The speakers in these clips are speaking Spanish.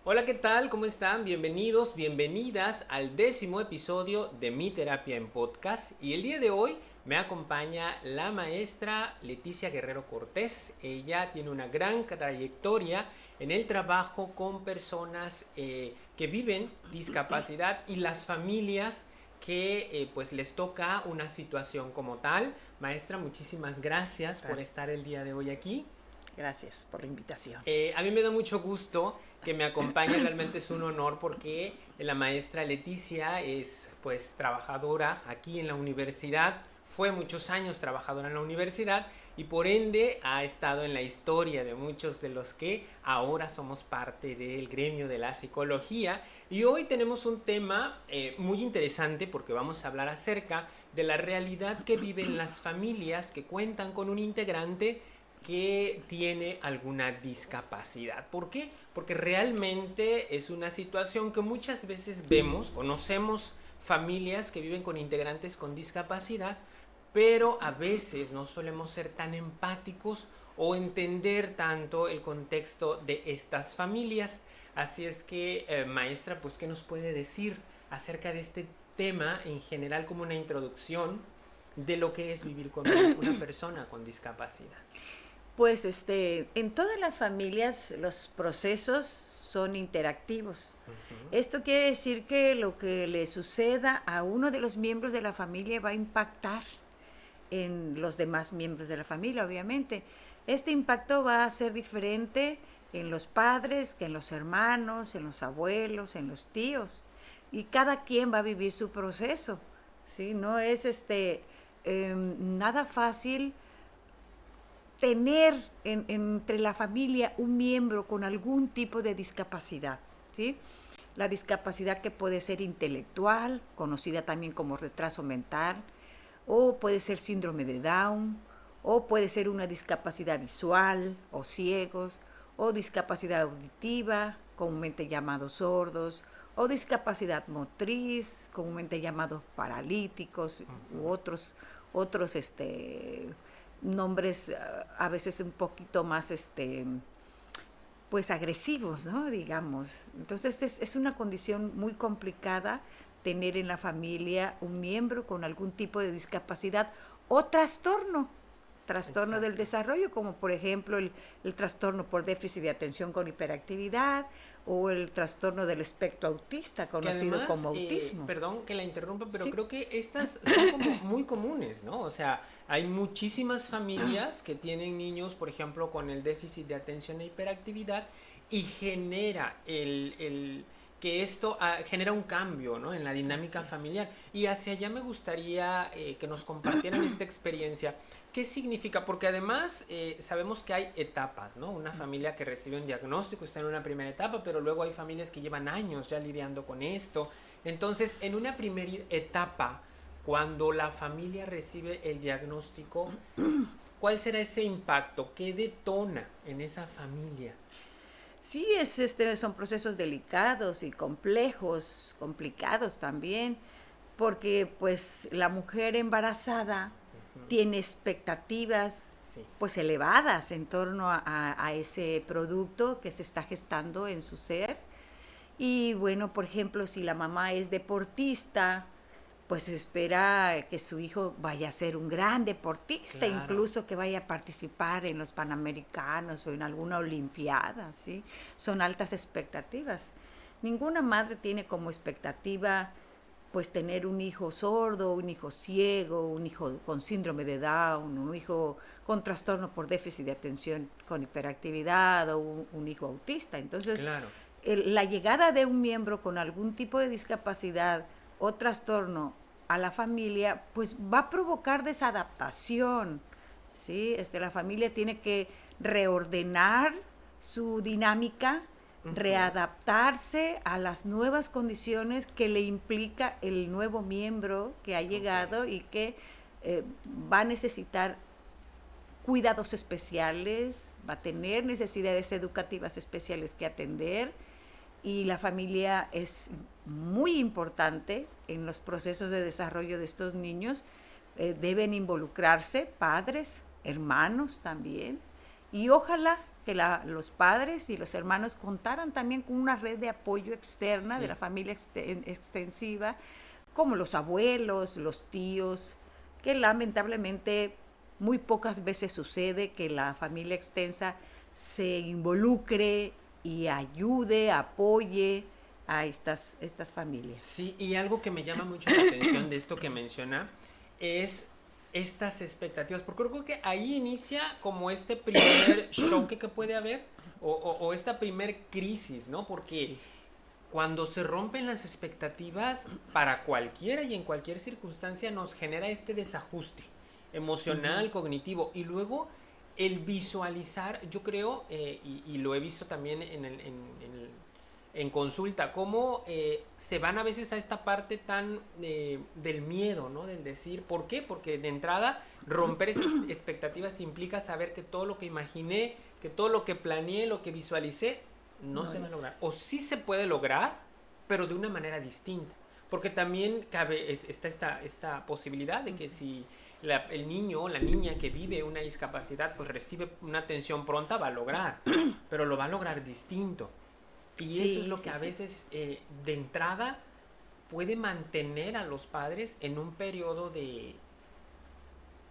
Hola, ¿qué tal? ¿Cómo están? Bienvenidos, bienvenidas al 10º episodio de Mi Terapia en Podcast. Y el día de hoy me acompaña la maestra Leticia Guerrero Cortés. Ella tiene una gran trayectoria en el trabajo con personas que viven discapacidad y las familias que pues les toca una situación como tal. Maestra, muchísimas gracias por estar el día de hoy aquí. Gracias por la invitación. A mí me da mucho gusto que me acompañe, realmente es un honor porque la maestra Leticia es pues trabajadora aquí en la universidad, fue muchos años trabajadora en la universidad y por ende ha estado en la historia de muchos de los que ahora somos parte del gremio de la psicología. Y hoy tenemos un tema muy interesante porque vamos a hablar acerca de la realidad que viven las familias que cuentan con un integrante que tiene alguna discapacidad. ¿Por qué? Porque realmente es una situación que muchas veces vemos, conocemos familias que viven con integrantes con discapacidad, pero a veces no solemos ser tan empáticos o entender tanto el contexto de estas familias. Así es que, maestra, pues, ¿qué nos puede decir acerca de este tema en general como una introducción de lo que es vivir con una persona con discapacidad? Pues en todas las familias los procesos son interactivos. Esto quiere decir que lo que le suceda a uno de los miembros de la familia va a impactar en los demás miembros de la familia, obviamente. Este impacto va a ser diferente en los padres, que en los hermanos, en los abuelos, en los tíos. Y cada quien va a vivir su proceso, ¿sí? No es nada fácil tener entre la familia un miembro con algún tipo de discapacidad, ¿sí? La discapacidad que puede ser intelectual, conocida también como retraso mental, o puede ser síndrome de Down, o puede ser una discapacidad visual, o ciegos, o discapacidad auditiva, comúnmente llamados sordos, o discapacidad motriz, comúnmente llamados paralíticos, u otros nombres a veces un poquito más pues agresivos, ¿no? Digamos. Entonces es una condición muy complicada tener en la familia un miembro con algún tipo de discapacidad o trastorno del Exacto. desarrollo, como por ejemplo el trastorno por déficit de atención con hiperactividad o el trastorno del espectro autista, Que conocido además, como autismo. perdón que la interrumpa, pero Sí. creo que estas son como muy comunes, ¿no? O sea, hay muchísimas familias que tienen niños, por ejemplo, con el déficit de atención e hiperactividad y genera que esto genera un cambio, ¿no? En la Así dinámica es. familiar. Y hacia allá me gustaría que nos compartieran esta experiencia. ¿Qué significa? Porque además sabemos que hay etapas, ¿no? Una familia que recibe un diagnóstico está en una primera etapa, pero luego hay familias que llevan años ya lidiando con esto. Entonces, en una primera etapa, cuando la familia recibe el diagnóstico, ¿cuál será ese impacto? ¿Qué detona en esa familia? Sí, son procesos delicados y complejos, complicados también, porque pues la mujer embarazada tiene expectativas Sí, pues elevadas en torno a ese producto que se está gestando en su ser. Y bueno, por ejemplo, si la mamá es deportista, pues espera que su hijo vaya a ser un gran deportista, claro. incluso que vaya a participar en los Panamericanos o en alguna Olimpiada, ¿sí? Son altas expectativas. Ninguna madre tiene como expectativa pues tener un hijo sordo, un hijo ciego, un hijo con síndrome de Down, un hijo con trastorno por déficit de atención con hiperactividad o un hijo autista. Entonces, Claro. la llegada de un miembro con algún tipo de discapacidad o trastorno a la familia, pues va a provocar desadaptación, ¿sí? La familia tiene que reordenar su dinámica, Ujú. readaptarse a las nuevas condiciones que le implica el nuevo miembro que ha Ok. llegado y que va a necesitar cuidados especiales, va a tener necesidades educativas especiales que atender y la familia es muy importante en los procesos de desarrollo de estos niños. Deben involucrarse padres, hermanos también, y ojalá que los padres y los hermanos contaran también con una red de apoyo externa de la familia extensiva, como los abuelos, los tíos, que lamentablemente muy pocas veces sucede que la familia extensa se involucre y ayude, apoye a estas familias. Sí, y algo que me llama mucho la atención de esto que menciona es estas expectativas, porque creo que ahí inicia como este primer choque que puede haber, o esta primer crisis, ¿no? Porque cuando se rompen las expectativas, para cualquiera y en cualquier circunstancia nos genera este desajuste emocional, cognitivo, y luego el visualizar, yo creo, y lo he visto también en consulta, cómo se van a veces a esta parte tan del miedo, ¿no? Del decir, ¿por qué? Porque de entrada romper esas expectativas implica saber que todo lo que imaginé, que todo lo que planeé, lo que visualicé, no se va a lograr. O sí se puede lograr, pero de una manera distinta. Porque también está esta posibilidad de que si el niño o la niña que vive una discapacidad pues recibe una atención pronta, va a lograr, pero lo va a lograr distinto. Y eso es lo que a veces de entrada puede mantener a los padres en un periodo de,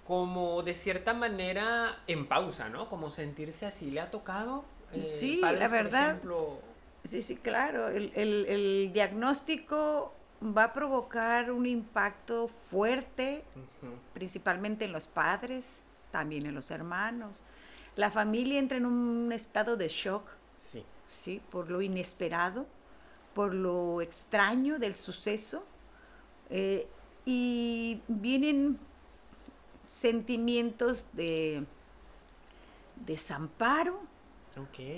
como de cierta manera, en pausa, ¿no? Como sentirse así. ¿Le ha tocado? Sí, padres, la verdad. por ejemplo, Sí, claro. El diagnóstico va a provocar un impacto fuerte, principalmente en los padres, también en los hermanos. La familia entra en un estado de shock, sí, por lo inesperado, por lo extraño del suceso, y vienen sentimientos de desamparo,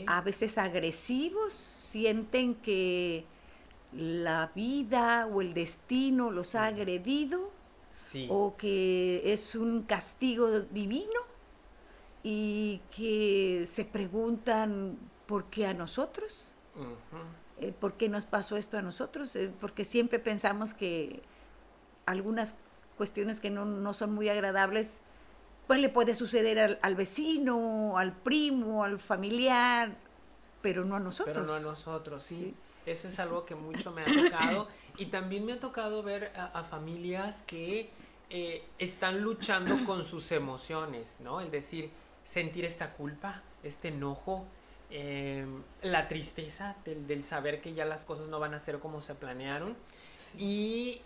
a veces agresivos, sienten que la vida o el destino los ha agredido, o que es un castigo divino, y que se preguntan ¿por qué a nosotros? ¿Por qué nos pasó esto a nosotros? Porque siempre pensamos que algunas cuestiones que no son muy agradables pues le puede suceder al vecino, al primo, al familiar, pero no a nosotros. Pero no a nosotros, sí. Eso es algo que mucho me ha tocado. Y también me ha tocado ver a familias que están luchando con sus emociones, ¿no? Es decir, sentir esta culpa, este enojo, la tristeza del saber que ya las cosas no van a ser como se planearon. Y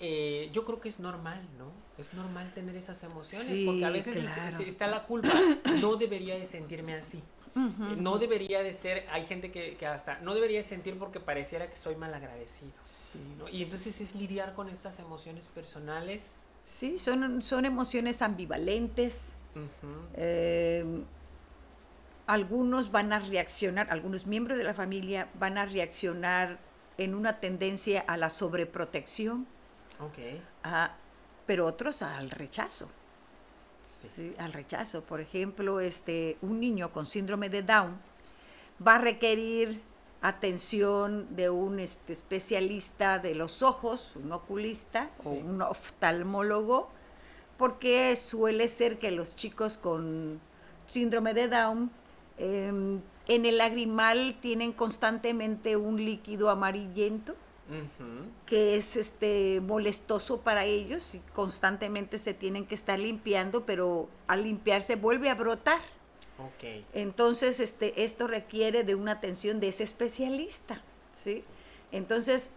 yo creo que es normal, ¿no? Es normal tener esas emociones, porque a veces está la culpa. No debería de sentirme así. No debería de ser, hay gente que hasta no debería de sentir porque pareciera que soy malagradecido, ¿no? Y entonces es lidiar con estas emociones personales. Sí, son emociones ambivalentes. Algunos van a reaccionar, algunos miembros de la familia van a reaccionar en una tendencia a la sobreprotección, pero otros al rechazo. Sí, al rechazo. Por ejemplo, un niño con síndrome de Down va a requerir atención de un especialista de los ojos, un oculista o un oftalmólogo, porque suele ser que los chicos con síndrome de Down en el lagrimal tienen constantemente un líquido amarillento que es molestoso para ellos y constantemente se tienen que estar limpiando, pero al limpiarse vuelve a brotar. Entonces esto requiere de una atención de ese especialista, ¿sí? Entonces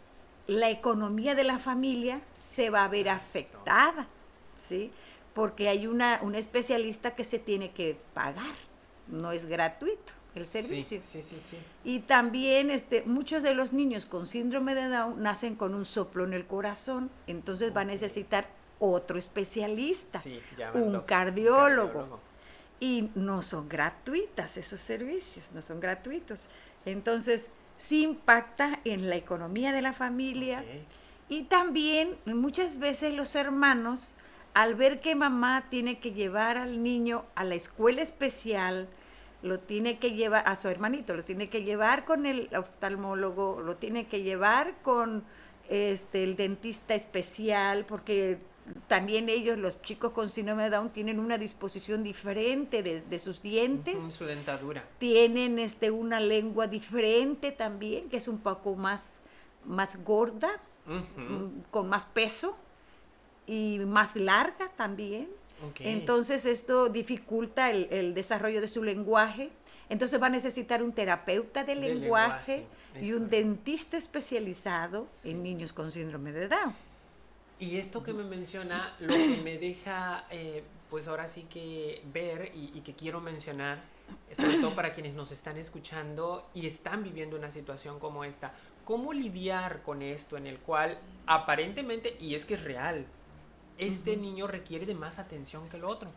la economía de la familia se va a ver afectada, ¿sí? Porque hay un especialista que se tiene que pagar, no es gratuito el servicio. Sí. Y también muchos de los niños con síndrome de Down nacen con un soplo en el corazón, entonces va a necesitar otro especialista, un cardiólogo. Y no son gratuitas esos servicios, no son gratuitos. Entonces sí impacta en la economía de la familia. Y también muchas veces los hermanos, al ver que mamá tiene que llevar al niño a la escuela especial, lo tiene que llevar, a su hermanito, lo tiene que llevar con el oftalmólogo, lo tiene que llevar con el dentista especial, porque también ellos, los chicos con síndrome de Down, tienen una disposición diferente de sus dientes. Su dentadura. Tienen una lengua diferente también, que es un poco más gorda, con más peso y más larga también. Okay. Entonces esto dificulta el desarrollo de su lenguaje. Entonces va a necesitar un terapeuta de lenguaje y un dentista especializado en niños con síndrome de Down. Y esto que me menciona, lo que me deja, pues ahora sí que ver y que quiero mencionar, sobre todo para quienes nos están escuchando y están viviendo una situación como esta, ¿cómo lidiar con esto en el cual aparentemente, y es que es real, este niño requiere de más atención que el otro?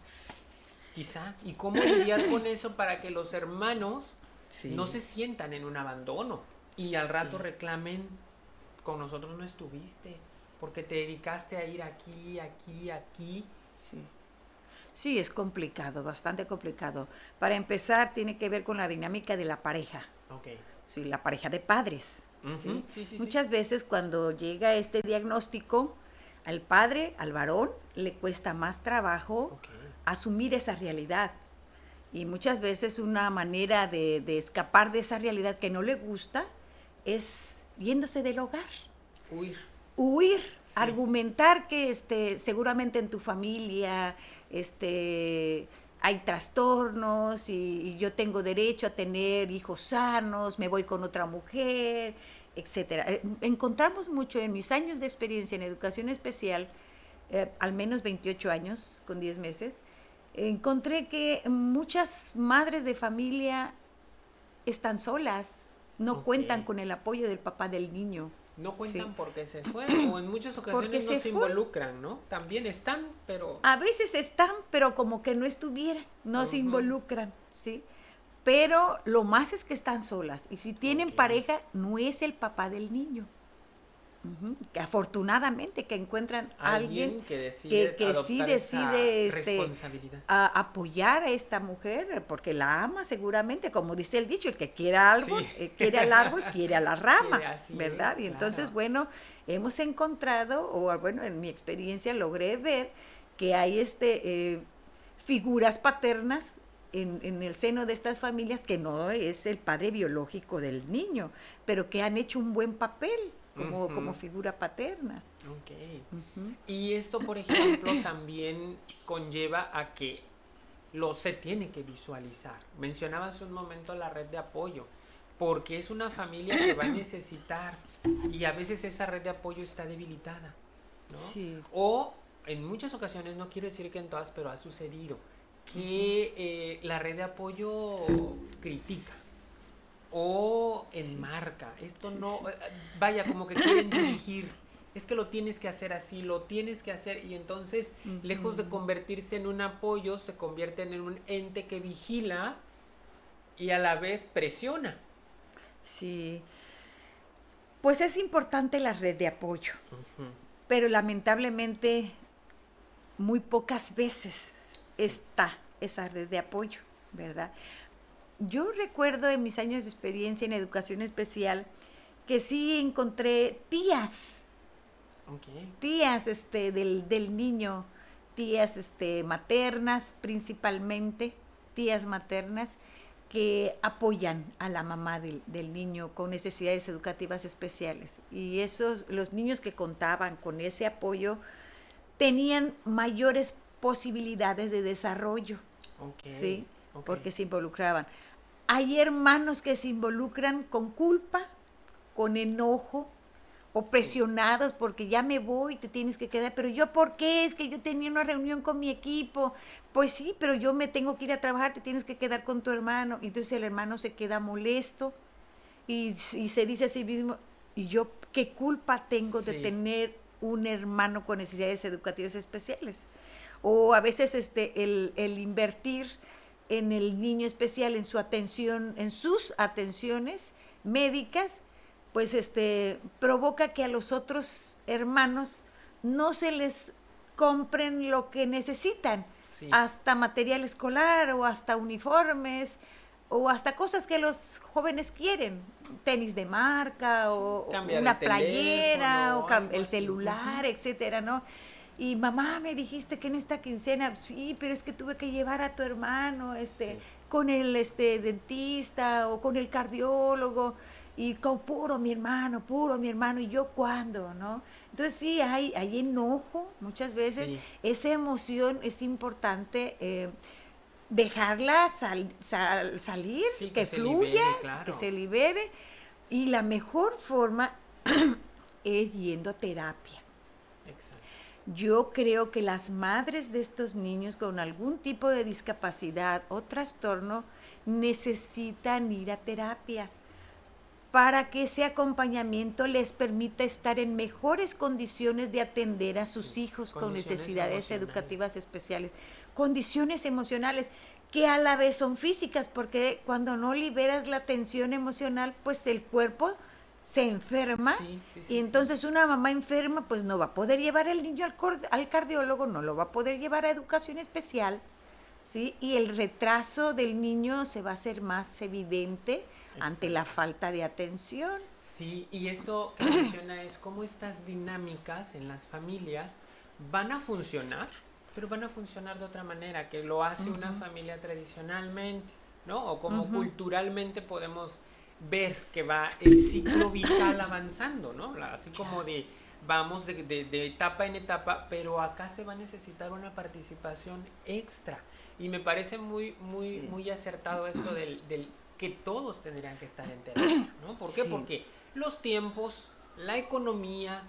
Quizá. ¿Y cómo lidiar con eso para que los hermanos no se sientan en un abandono y al rato reclamen, con nosotros no estuviste, porque te dedicaste a ir aquí, aquí, aquí? Sí, es complicado, bastante complicado. Para empezar, tiene que ver con la dinámica de la pareja. Okay. Sí, la pareja de padres. ¿Sí? Muchas veces cuando llega este diagnóstico, al padre, al varón, le cuesta más trabajo asumir esa realidad. Y muchas veces una manera de escapar de esa realidad que no le gusta es yéndose del hogar. Huir, argumentar que seguramente en tu familia hay trastornos y yo tengo derecho a tener hijos sanos, me voy con otra mujer, etcétera. Encontramos mucho en mis años de experiencia en educación especial, al menos 28 años con 10 meses, encontré que muchas madres de familia están solas, no cuentan con el apoyo del papá del niño. No cuentan porque se fue, o en muchas ocasiones no se involucran, ¿no? También están, pero... A veces están, pero como que no estuvieran, no se involucran, ¿sí? Pero lo más es que están solas, y si tienen pareja, no es el papá del niño. Que afortunadamente que encuentran a alguien que sí decide responsabilidad. Apoyar a esta mujer, porque la ama seguramente, como dice el dicho, el que quiera árbol, quiere al árbol, quiere a la rama, ¿verdad? Y entonces, bueno, hemos encontrado, o bueno, en mi experiencia logré ver que hay figuras paternas en el seno de estas familias que no es el padre biológico del niño, pero que han hecho un buen papel como figura paterna. Y esto, por ejemplo, también conlleva a que se tiene que visualizar. Mencionabas un momento la red de apoyo, porque es una familia que va a necesitar, y a veces esa red de apoyo está debilitada, ¿no? O en muchas ocasiones, no quiero decir que en todas, pero ha sucedido que la red de apoyo critica o enmarca. Esto no, vaya, como que quieren dirigir. Es que lo tienes que hacer así, lo tienes que hacer, y entonces, lejos de convertirse en un apoyo, se convierten en un ente que vigila y a la vez presiona. Sí. Pues es importante la red de apoyo, pero lamentablemente muy pocas veces está esa red de apoyo, ¿verdad? Yo recuerdo en mis años de experiencia en educación especial que sí encontré tías, tías del niño, tías maternas principalmente, tías maternas que apoyan a la mamá del niño con necesidades educativas especiales. Y los niños que contaban con ese apoyo tenían mayores posibilidades de desarrollo, ¿sí? Porque se involucraban. Hay hermanos que se involucran con culpa, con enojo, o presionados porque ya me voy, te tienes que quedar. Pero yo, ¿por qué? Es que yo tenía una reunión con mi equipo. Pues sí, pero yo me tengo que ir a trabajar, te tienes que quedar con tu hermano. Entonces el hermano se queda molesto y se dice a sí mismo, ¿y yo qué culpa tengo de tener un hermano con necesidades educativas especiales? O a veces el invertir en el niño especial, en su atención, en sus atenciones médicas, pues provoca que a los otros hermanos no se les compren lo que necesitan, hasta material escolar o hasta uniformes o hasta cosas que los jóvenes quieren, tenis de marca o una playera o el celular, etcétera, ¿no? y mamá, me dijiste que en esta quincena, sí, pero es que tuve que llevar a tu hermano, Sí. con el dentista o con el cardiólogo y con puro mi hermano, y yo cuándo, ¿no? Entonces sí, hay enojo muchas veces, Sí, esa emoción es importante dejarla salir, sí, que que se fluya, libere, que claro. se libere, y la mejor forma es yendo a terapia. Exacto. Yo creo que las madres de estos niños con algún tipo de discapacidad o trastorno necesitan ir a terapia para que ese acompañamiento les permita estar en mejores condiciones de atender a sus Sí. hijos con Condiciones necesidades emocionales. educativas especiales, condiciones emocionales que a la vez son físicas, porque cuando no liberas la tensión emocional, pues el cuerpo se enferma, Sí, sí, y sí, sí. entonces una mamá enferma pues no va a poder llevar al niño al cardiólogo, no lo va a poder llevar a educación especial, ¿sí? Y el retraso del niño se va a hacer más evidente ante la Exacto. falta de atención. Sí, y esto que menciona es cómo estas dinámicas en las familias van a funcionar, pero van a funcionar de otra manera, que lo hace una familia tradicionalmente, ¿no? O como culturalmente podemos ver que va el ciclo vital avanzando, ¿no? Así como de vamos de etapa en etapa, pero acá se va a necesitar una participación extra. Y me parece Sí, muy acertado esto del que todos tendrían que estar en terapia, ¿no? ¿Por qué? sí, Porque los tiempos, la economía,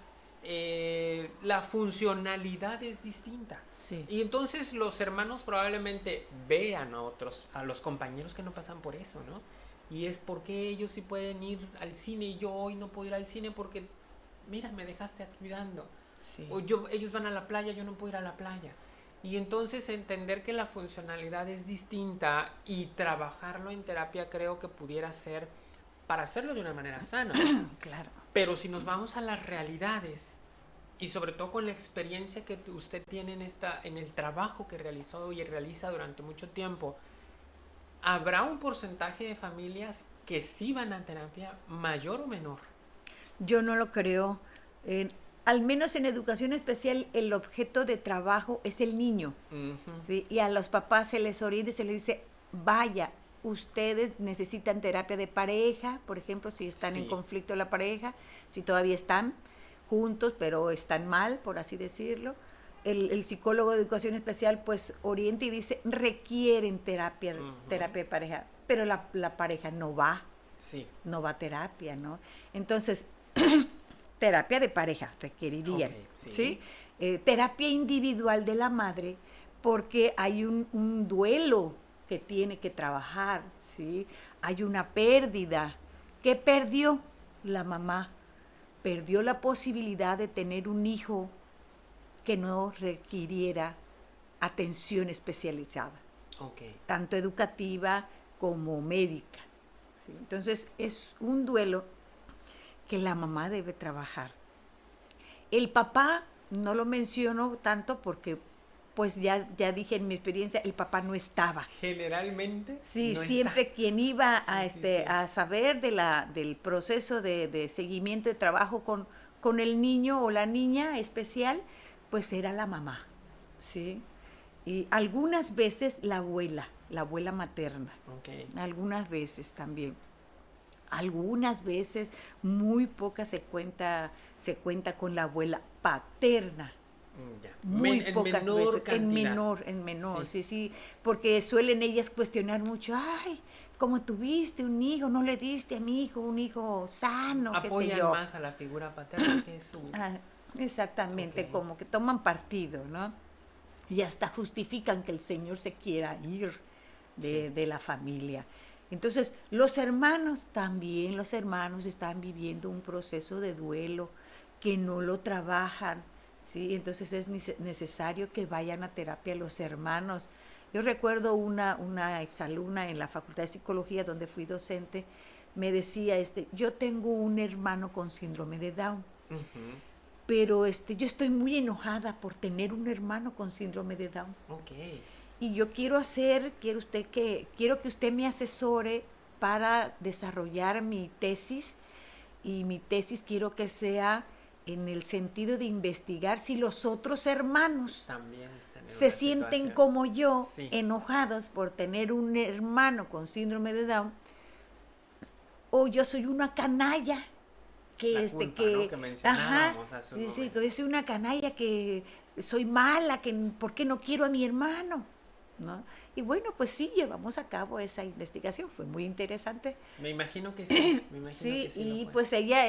la funcionalidad es distinta. sí. Y entonces los hermanos probablemente vean a otros, a los compañeros que no pasan por eso, ¿no? Y es porque ellos sí pueden ir al cine y yo hoy no puedo ir al cine porque, mira, me dejaste aquí cuidando. Sí. O ellos van a la playa, yo no puedo ir a la playa. Y entonces entender que la funcionalidad es distinta y trabajarlo en terapia creo que pudiera ser para hacerlo de una manera sana. Claro. Pero si nos vamos a las realidades y sobre todo con la experiencia que usted tiene en el trabajo que realizó y realiza durante mucho tiempo, habrá un porcentaje de familias que sí van a terapia mayor o menor. Yo no lo creo. Eh, Al menos en educación especial el objeto de trabajo es el niño. Ujú. ¿Sí? Y a los papás se les orienta y se les dice, vaya, ustedes necesitan terapia de pareja, por ejemplo, si están en Sí, conflicto la pareja, si todavía están juntos, pero están mal, por así decirlo. El psicólogo de educación especial pues orienta y dice, requieren ujú, terapia de pareja, pero la pareja no va, sí, no va a terapia, ¿no? Entonces, terapia de pareja ok, requerirían, ¿sí? sí, Terapia individual de la madre, porque hay un duelo que tiene que trabajar, ¿sí? Hay una pérdida. ¿Qué perdió la mamá? Perdió la posibilidad de tener un hijo que no requiriera atención especializada, ok, tanto educativa como médica, ¿sí? Entonces es un duelo que la mamá debe trabajar. El papá no lo menciono tanto porque, pues ya dije en mi experiencia, el papá no estaba. generalmente Sí, no está. siempre quien iba Sí, sí, sí. a saber del proceso de seguimiento de trabajo con el niño o la niña especial, pues era la mamá, ¿sí? Y algunas veces la abuela materna, Ok, algunas veces también. Algunas veces, muy pocas se cuenta con la abuela paterna, ya. muy En pocas menor veces, cantidad. en menor, Sí, sí, sí, porque suelen ellas cuestionar mucho, ay, como tuviste un hijo, no le diste a mi hijo un hijo sano, qué sé apoyan yo. más a la figura paterna que es su... Ah, Ok, exactamente, como que toman partido, ¿no? Y hasta justifican que el Señor se quiera ir sí, de la familia. Entonces, los hermanos también, los hermanos están viviendo un proceso de duelo que no lo trabajan, ¿sí? Entonces es necesario que vayan a terapia los hermanos. Yo recuerdo una exalumna en la Facultad de Psicología donde fui docente, me decía, yo tengo un hermano con síndrome de Down, ujú, pero yo estoy muy enojada por tener un hermano con síndrome de Down. ok, Y yo quiero que usted me asesore para desarrollar mi tesis, y mi tesis quiero que sea en el sentido de investigar si los otros hermanos También están en se una sienten situación. como yo, Sí. enojados por tener un hermano con síndrome de Down, o yo soy una canalla que La culpa, ¿no? Que mencionábamos hace un sí, momento. que yo soy una canalla, que soy mala, que por qué no quiero a mi hermano, ¿no? Y bueno, pues sí, llevamos a cabo esa investigación, fue muy interesante. Me imagino que sí, me imagino Sí, que sí lo y fue. pues ella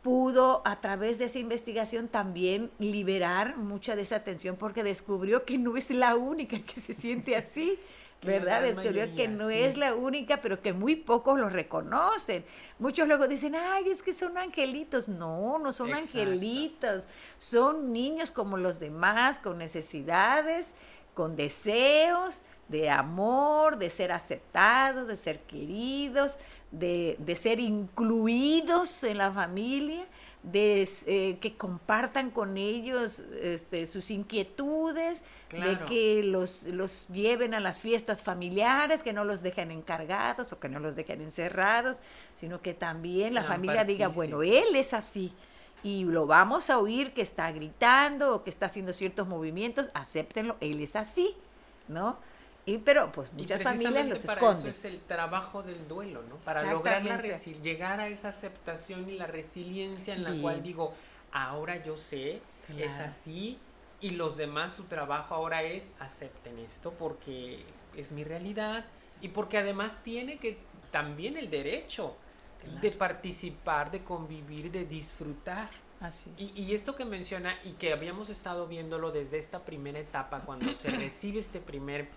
pudo a través de esa investigación también liberar mucha de esa tensión, porque descubrió que no es la única que se siente así, Que la ¿verdad? gran Descubrió que mayoría, no sí. es la única, pero que muy pocos lo reconocen. Muchos luego dicen, ay, es que son angelitos. No, no son Exacto. angelitos, son niños como los demás, con necesidades, con deseos de amor, de ser aceptados, de ser queridos, de ser incluidos en la familia, que compartan con ellos sus inquietudes, Claro. de que los lleven a las fiestas familiares, que no los dejen encargados o que no los dejen encerrados, sino que también la Sean familia diga, bueno, partícipes. él es así y lo vamos a oír que está gritando o que está haciendo ciertos movimientos, acéptenlo, él es así, ¿no? Pero pues Y muchas familias precisamente los para esconden. eso es el trabajo del duelo, ¿no? Para lograr Exactamente. llegar a esa aceptación y la resiliencia en la cual Bien, digo, ahora yo sé, es claro. así, y los demás su trabajo ahora es acepten esto porque es mi realidad y porque además tiene que también el derecho de Claro. participar, de convivir, de disfrutar. Así es. Y esto que menciona y que habíamos estado viéndolo desde esta primera etapa, cuando se recibe este primer,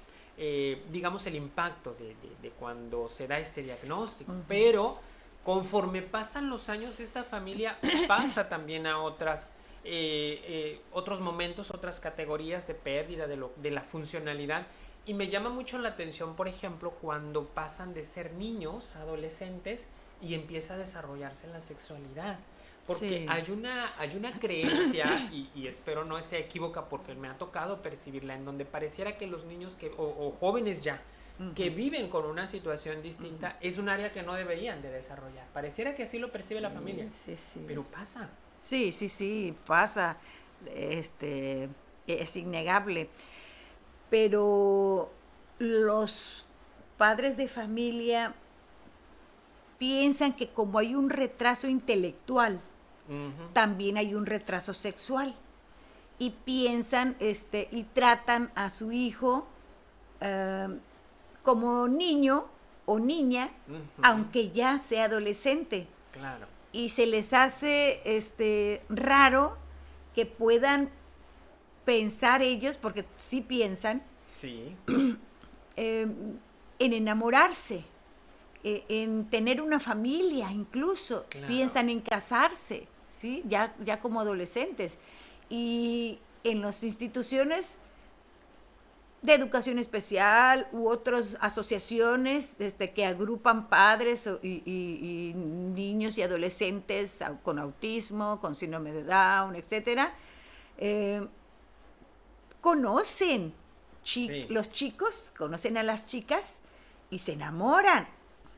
digamos, el impacto de cuando se da este diagnóstico, pero conforme pasan los años, esta familia pasa también a otros momentos, otras categorías de pérdida de la funcionalidad. Y me llama mucho la atención, por ejemplo, cuando pasan de ser niños, adolescentes, y empieza a desarrollarse la sexualidad. Porque Sí. hay una creencia, y espero no sea equívoca porque me ha tocado percibirla, en donde pareciera que los niños o jóvenes ya, que viven con una situación distinta, es un área que no deberían de desarrollar. Pareciera que así lo percibe la familia, Sí, sí. pero pasa. Sí, sí, sí, pasa. Es innegable. Pero los padres de familia piensan que como hay un retraso intelectual, Ujú. también hay un retraso sexual. Y piensan, y tratan a su hijo eh, como niño o niña, Ujú. aunque ya sea adolescente. Claro. Y se les hace raro que puedan pensar ellos, porque sí piensan, Sí. eh, en enamorarse, en tener una familia incluso, Claro. piensan en casarse, ¿sí? Ya como adolescentes. Y en las instituciones de educación especial u otras asociaciones que agrupan padres y niños y adolescentes con autismo, con síndrome de Down, etcétera, conocen Sí. los chicos, conocen a las chicas y se enamoran,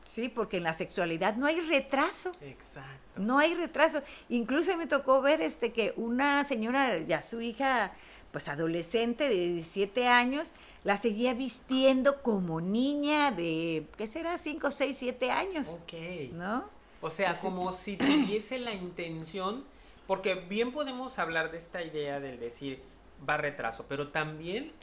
¿sí? Porque en la sexualidad no hay retraso. Exacto. No hay retraso. Incluso me tocó ver que una señora, ya su hija, pues adolescente de 17 años, la seguía vistiendo como niña de, ¿qué será? 5, 6, 7 años. Ok. ¿No? O sea, Sí. como si tuviese la intención, porque bien podemos hablar de esta idea del decir va retraso, pero también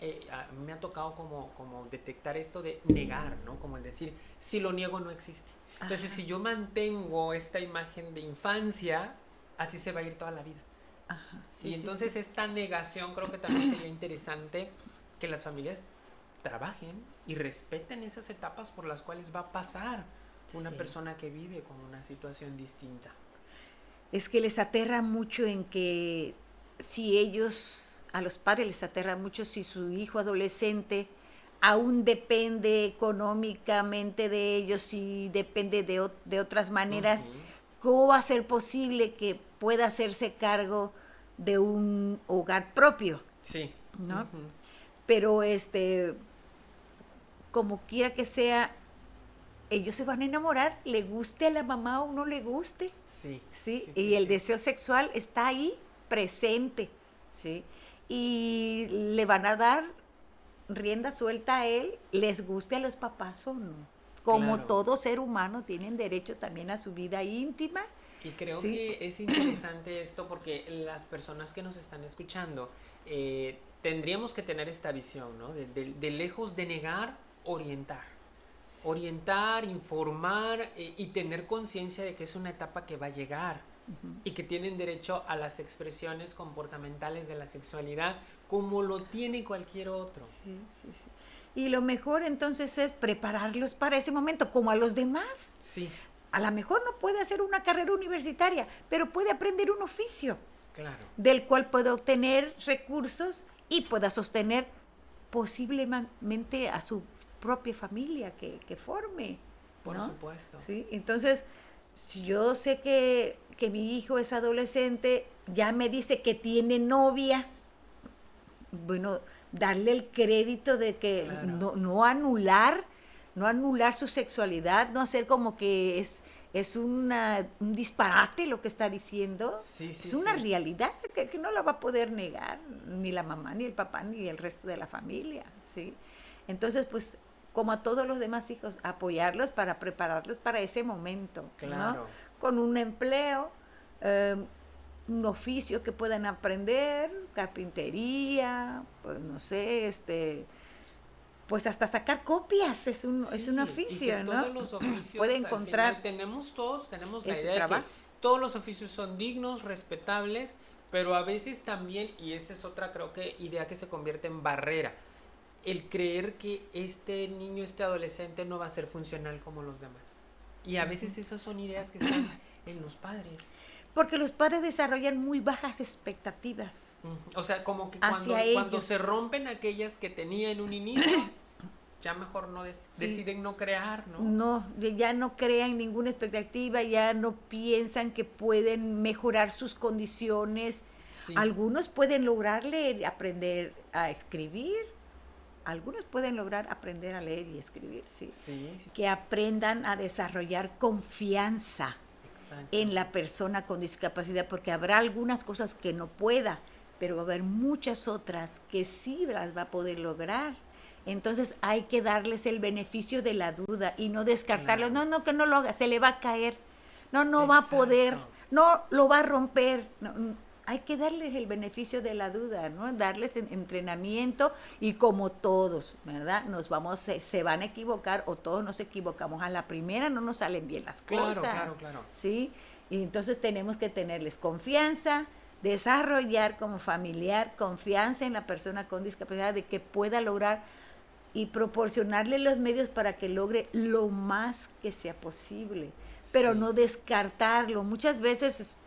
me ha tocado como detectar esto de negar, ¿no? Como el decir, si lo niego no existe. Entonces, Ajá. si yo mantengo esta imagen de infancia, así se va a ir toda la vida. Ajá. Sí, Y sí, entonces sí. esta negación creo que también sería interesante que las familias trabajen y respeten esas etapas por las cuales va a pasar una Sí. persona que vive con una situación distinta. Es que les aterra mucho en que si ellos, a los padres les aterra mucho si su hijo adolescente aún depende económicamente de ellos y depende de otras maneras, Ujú. ¿cómo va a ser posible que pueda hacerse cargo de un hogar propio? Sí. ¿No? Ujú. Pero como quiera que sea, ellos se van a enamorar, le guste a la mamá o no le guste. Sí. ¿Sí? Sí, sí, Y el sí. deseo sexual está ahí, presente, ¿sí? Y le van a dar rienda suelta a él, les guste a los papás o no. Como Claro. todo ser humano, tienen derecho también a su vida íntima. Y creo Sí. que es interesante esto porque las personas que nos están escuchando tendríamos que tener esta visión, ¿no? De lejos de negar, orientar. Orientar, informar y tener conciencia de que es una etapa que va a llegar y que tienen derecho a las expresiones comportamentales de la sexualidad como lo tiene cualquier otro. Sí, sí, sí. Y lo mejor entonces es prepararlos para ese momento, como a los demás. Sí, A lo mejor no puede hacer una carrera universitaria, pero puede aprender un oficio claro. del cual puede obtener recursos y pueda sostener posiblemente a su propia familia que forme. Por ¿no? supuesto. ¿Sí? Entonces, si yo sé que mi hijo es adolescente, ya me dice que tiene novia, bueno, darle el crédito de que Claro. no anular su sexualidad, no hacer como que es un disparate lo que está diciendo. Sí, sí, Es una sí. realidad que no la va a poder negar ni la mamá, ni el papá, ni el resto de la familia, ¿sí? Entonces, pues, como a todos los demás hijos, apoyarlos para prepararlos para ese momento, ¿no? Claro. Con un empleo, un oficio que puedan aprender, carpintería, pues no sé, pues hasta sacar copias es un Sí, oficio, y que ¿no? todos los oficios Puede al encontrar final tenemos la ese idea de que trabajo. todos los oficios son dignos, respetables, pero a veces también, y esta es otra creo que idea que se convierte en barrera, el creer que este niño, este adolescente no va a ser funcional como los demás. Y a veces esas son ideas que están en los padres. Porque los padres desarrollan muy bajas expectativas O sea, como que hacia cuando ellos. se rompen aquellas que tenía en un inicio, ya mejor no Sí. deciden no crear, ¿no? No, ya no crean ninguna expectativa, ya no piensan que pueden mejorar sus condiciones. Sí. Algunos pueden lograrle aprender a escribir, algunos pueden lograr aprender a leer y escribir, sí. Sí, sí, Que aprendan a desarrollar confianza exacto. en la persona con discapacidad, porque habrá algunas cosas que no pueda, pero va a haber muchas otras que sí las va a poder lograr. Entonces hay que darles el beneficio de la duda y no descartarlos. Claro. No, que no lo haga, se le va a caer. No va a poder, Exacto. no lo va a romper. Hay que darles el beneficio de la duda, ¿no? Darles entrenamiento y como todos, ¿verdad? Se van a equivocar o todos nos equivocamos. A la primera no nos salen bien las cosas. Claro. ¿Sí? Y entonces tenemos que tenerles confianza, desarrollar como familiar confianza en la persona con discapacidad de que pueda lograr y proporcionarle los medios para que logre lo más que sea posible, pero Sí. no descartarlo. Muchas veces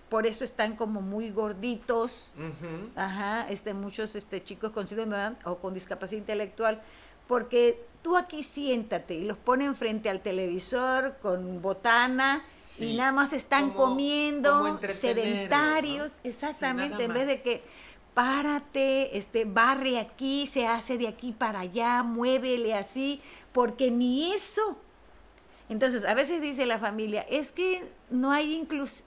por eso están como muy gorditos, Ujú. ajá, muchos chicos con síndrome de Down o con discapacidad intelectual, porque tú aquí siéntate y los ponen frente al televisor con botana Sí. y nada más están Como comiendo, entretenerlo, sedentarios, ¿no? exactamente, Sí, en nada vez de más. que párate, barre aquí, se hace de aquí para allá, muévele así, porque ni eso. Entonces, a veces dice la familia, es que no hay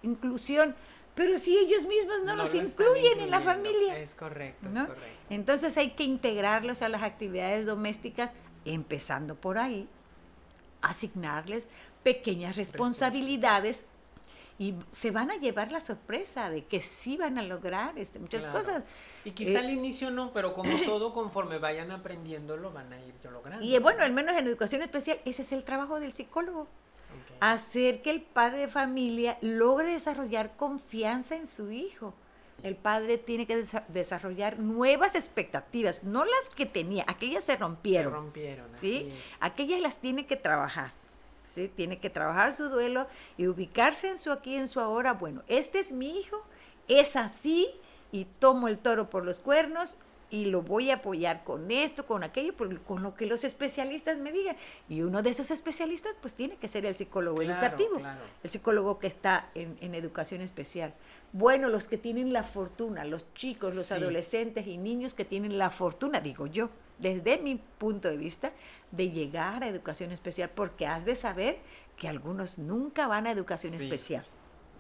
inclusión, pero si ellos mismos no los lo están incluyen en la incluyendo. familia, Es correcto, ¿no? es correcto. Entonces hay que integrarlos a las actividades domésticas, empezando por ahí, asignarles pequeñas responsabilidades y se van a llevar la sorpresa de que sí van a lograr muchas Claro. cosas. Y quizá al inicio no, pero como todo, conforme vayan aprendiendo, lo van a ir logrando. Y bueno, al menos en educación especial, ese es el trabajo del psicólogo. Ok. Hacer que el padre de familia logre desarrollar confianza en su hijo. El padre tiene que desarrollar nuevas expectativas, no las que tenía, aquellas se rompieron. Se rompieron, ¿Sí? así es. Aquellas las tiene que trabajar. ¿Sí? Tiene que trabajar su duelo y ubicarse en su aquí, en su ahora. Bueno, este es mi hijo, es así y tomo el toro por los cuernos y lo voy a apoyar con esto, con aquello, con lo que los especialistas me digan. Y uno de esos especialistas pues tiene que ser el psicólogo educativo, el psicólogo que está en educación especial. Bueno, los que tienen la fortuna, los chicos, los adolescentes y niños que tienen la fortuna, digo yo, desde mi punto de vista, de llegar a educación especial, porque has de saber que algunos nunca van a educación especial.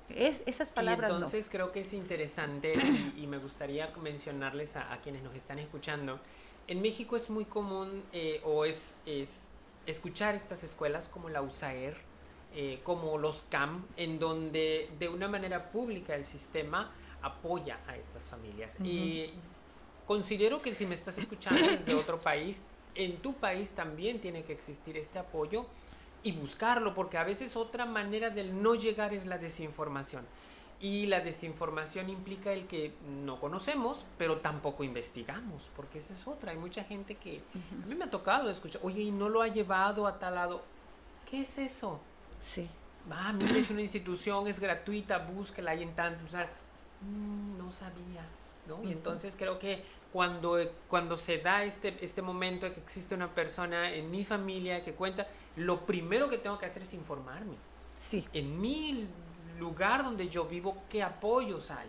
Esas palabras y entonces creo que es interesante y me gustaría mencionarles a quienes nos están escuchando. En México es muy común es escuchar estas escuelas como la USAER, como los CAM, en donde de una manera pública el sistema apoya a estas familias. Y considero que si me estás escuchando desde otro país, en tu país también tiene que existir este apoyo y buscarlo, porque a veces otra manera del no llegar es la desinformación. Y la desinformación implica el que no conocemos, pero tampoco investigamos, porque esa es otra. Hay mucha gente que a mí me ha tocado escuchar, oye, y no lo ha llevado a tal lado. ¿Qué es eso? Sí. Mira, es una institución, es gratuita, búsquela ahí en tanto. O sea, no sabía, ¿no? Y entonces creo que cuando se da este momento de que existe una persona en mi familia que cuenta, lo primero que tengo que hacer es informarme. Sí. En mi lugar donde yo vivo, ¿qué apoyos hay?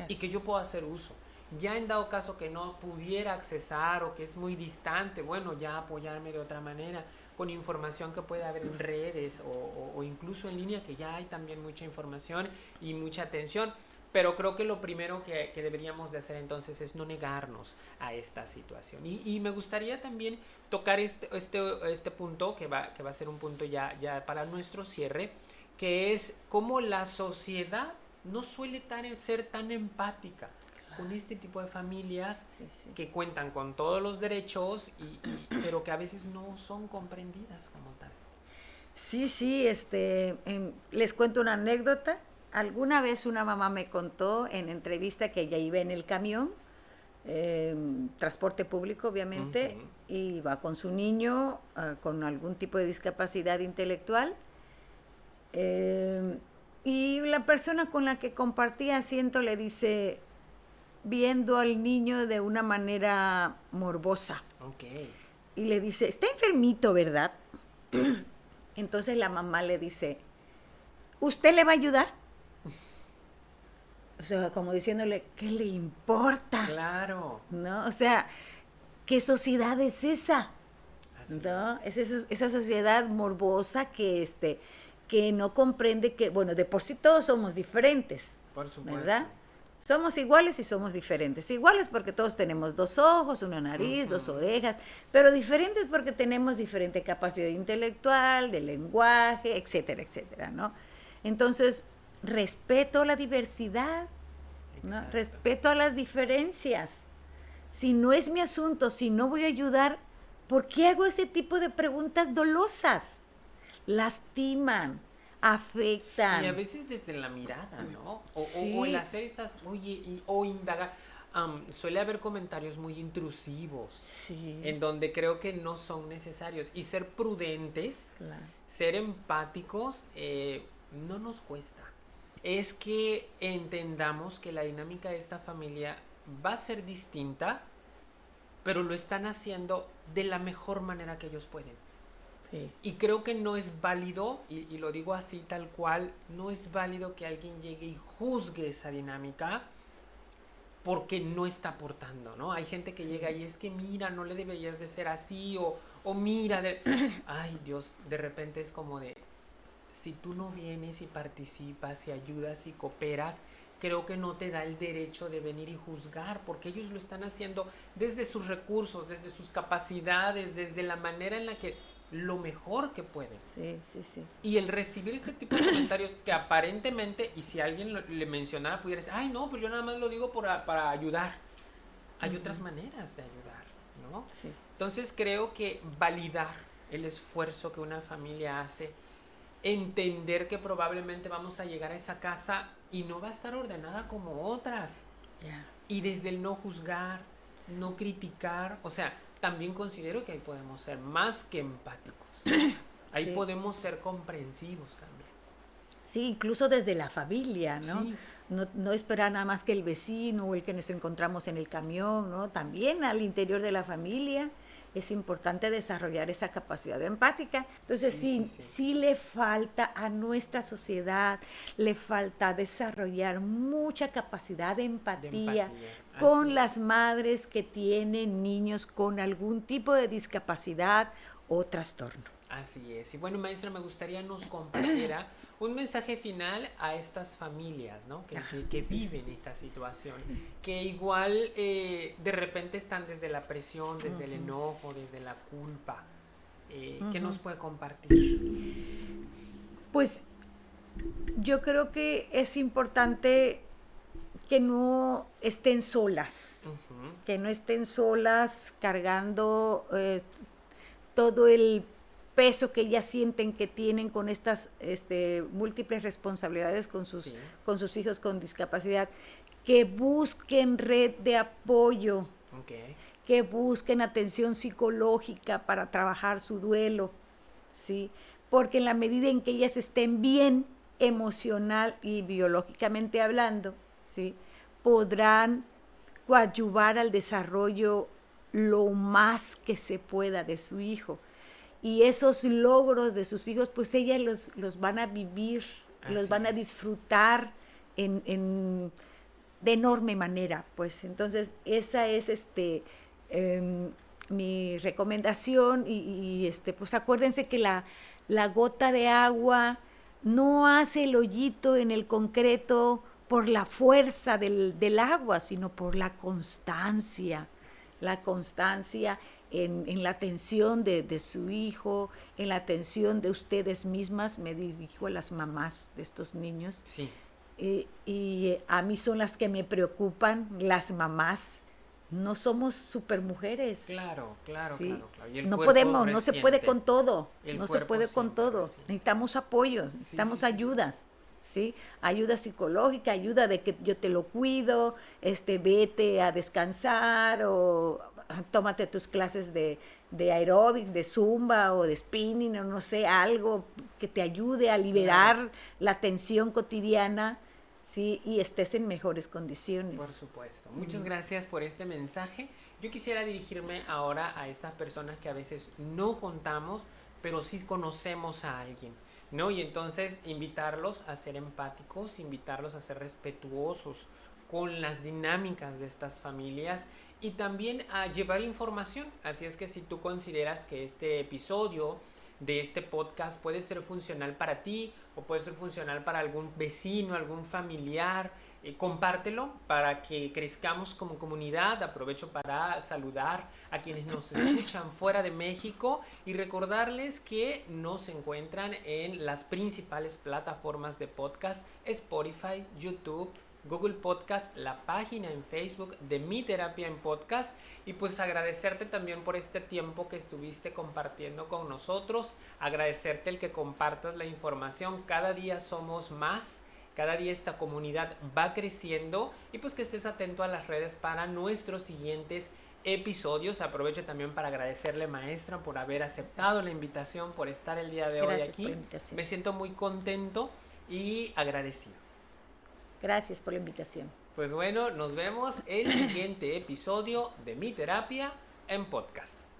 Y que yo puedo hacer uso. Ya en dado caso que no pudiera accesar o que es muy distante, bueno, ya apoyarme de otra manera, con información que puede haber en redes o incluso en línea, que ya hay también mucha información y mucha atención. Pero creo que lo primero que deberíamos de hacer entonces es no negarnos a esta situación. Y me gustaría también tocar este punto, que va a ser un punto ya para nuestro cierre, que es cómo la sociedad no suele ser tan empática con este tipo de familias que cuentan con todos los derechos, pero que a veces no son comprendidas como tal. Sí, les cuento una anécdota. Alguna vez una mamá me contó en entrevista que ella iba en el camión, transporte público obviamente, y va con su niño con algún tipo de discapacidad intelectual, y la persona con la que compartía asiento le dice, viendo al niño de una manera morbosa, y le dice, está enfermito, ¿verdad? Entonces la mamá le dice, ¿usted le va a ayudar? O sea, como diciéndole, ¿qué le importa? Claro. ¿No? O sea, ¿qué sociedad es esa? ¿No? Es esa sociedad morbosa que no comprende que, bueno, de por sí todos somos diferentes. Por supuesto. ¿Verdad? Somos iguales y somos diferentes. Iguales porque todos tenemos 2 ojos, una nariz, 2 orejas, pero diferentes porque tenemos diferente capacidad intelectual, de lenguaje, etcétera, etcétera, ¿no? Entonces, respeto a la diversidad, ¿no? Respeto a las diferencias. Si no es mi asunto, si no voy a ayudar, ¿por qué hago ese tipo de preguntas dolosas? Lastiman, afectan. Y a veces desde la mirada, ¿no? O el hacer estas, o indagar. Suele haber comentarios muy intrusivos, en donde creo que no son necesarios. Y ser prudentes, ser empáticos, no nos cuesta. Es que entendamos que la dinámica de esta familia va a ser distinta, pero lo están haciendo de la mejor manera que ellos pueden. Y creo que no es válido, y lo digo así tal cual, no es válido que alguien llegue y juzgue esa dinámica porque no está aportando, ¿no? Hay gente que llega y es que mira, no le deberías de ser así, o mira, ay Dios, de repente es como de, si tú no vienes y participas y ayudas y cooperas, creo que no te da el derecho de venir y juzgar, porque ellos lo están haciendo desde sus recursos, desde sus capacidades, desde la manera en la que lo mejor que pueden. Y el recibir este tipo de comentarios que aparentemente, y si alguien le mencionara, pudiera decir, ay no, pues yo nada más lo digo para ayudar. Hay otras maneras de ayudar, ¿no? Entonces creo que validar el esfuerzo que una familia hace, entender que probablemente vamos a llegar a esa casa y no va a estar ordenada como otras. Y desde el no juzgar, no criticar, o sea, también considero que ahí podemos ser más que empáticos. Ahí podemos ser comprensivos también. Sí, incluso desde la familia, ¿no? no esperar nada más que el vecino o el que nos encontramos en el camión, ¿no? También al interior de la familia es importante desarrollar esa capacidad empática. Entonces, sí le falta a nuestra sociedad, le falta desarrollar mucha capacidad de empatía con las madres que tienen niños con algún tipo de discapacidad o trastorno. Así es. Y bueno, maestra, me gustaría nos compartiera un mensaje final a estas familias, ¿no? Que viven esta situación, que igual de repente están desde la presión, desde el enojo, desde la culpa. ¿Qué nos puede compartir? Pues yo creo que es importante que no estén solas, que no estén solas cargando todo el peso que ellas sienten que tienen con estas múltiples responsabilidades con sus hijos con discapacidad, que busquen red de apoyo, que busquen atención psicológica para trabajar su duelo, ¿sí? Porque en la medida en que ellas estén bien emocional y biológicamente hablando, ¿sí?, podrán coadyuvar al desarrollo lo más que se pueda de su hijo. Y esos logros de sus hijos, pues ellas los van a vivir, los van a disfrutar de enorme manera, pues. Entonces, esa es mi recomendación y pues acuérdense que la gota de agua no hace el hoyito en el concreto por la fuerza del agua, sino por la constancia en la atención de su hijo, en la atención de ustedes mismas. Me dirijo a las mamás de estos niños. Sí. Y a mí son las que me preocupan, las mamás. No somos supermujeres. Claro. ¿Sí? Y el no cuerpo podemos, no se puede resiente. con todo. El No se cuerpo puede con siempre todo. resiente. Necesitamos apoyos, necesitamos ayudas. ¿Sí? Ayuda psicológica, ayuda de que yo te lo cuido, vete a descansar o tómate tus clases de aeróbics, de zumba o de spinning o no sé, algo que te ayude a liberar la tensión cotidiana, ¿sí? Y estés en mejores condiciones. Por supuesto. Muchas gracias por este mensaje. Yo quisiera dirigirme ahora a estas personas que a veces no contamos, pero sí conocemos a alguien, ¿no? Y entonces invitarlos a ser empáticos, invitarlos a ser respetuosos con las dinámicas de estas familias y también a llevar información. Así es que si tú consideras que este episodio de este podcast puede ser funcional para ti o puede ser funcional para algún vecino, algún familiar, compártelo para que crezcamos como comunidad. Aprovecho para saludar a quienes nos escuchan fuera de México y recordarles que nos encuentran en las principales plataformas de podcast: Spotify, YouTube, Google Podcast, la página en Facebook de Mi Terapia en Podcast. Y pues agradecerte también por este tiempo que estuviste compartiendo con nosotros, agradecerte el que compartas la información. Cada día somos más, cada día esta comunidad va creciendo y pues que estés atento a las redes para nuestros siguientes episodios. Aprovecho también para agradecerle, maestra, por haber aceptado la invitación, por estar el día de hoy aquí. Me siento muy contento y agradecido. Gracias por la invitación. Pues bueno, nos vemos el siguiente episodio de Mi Terapia en Podcast.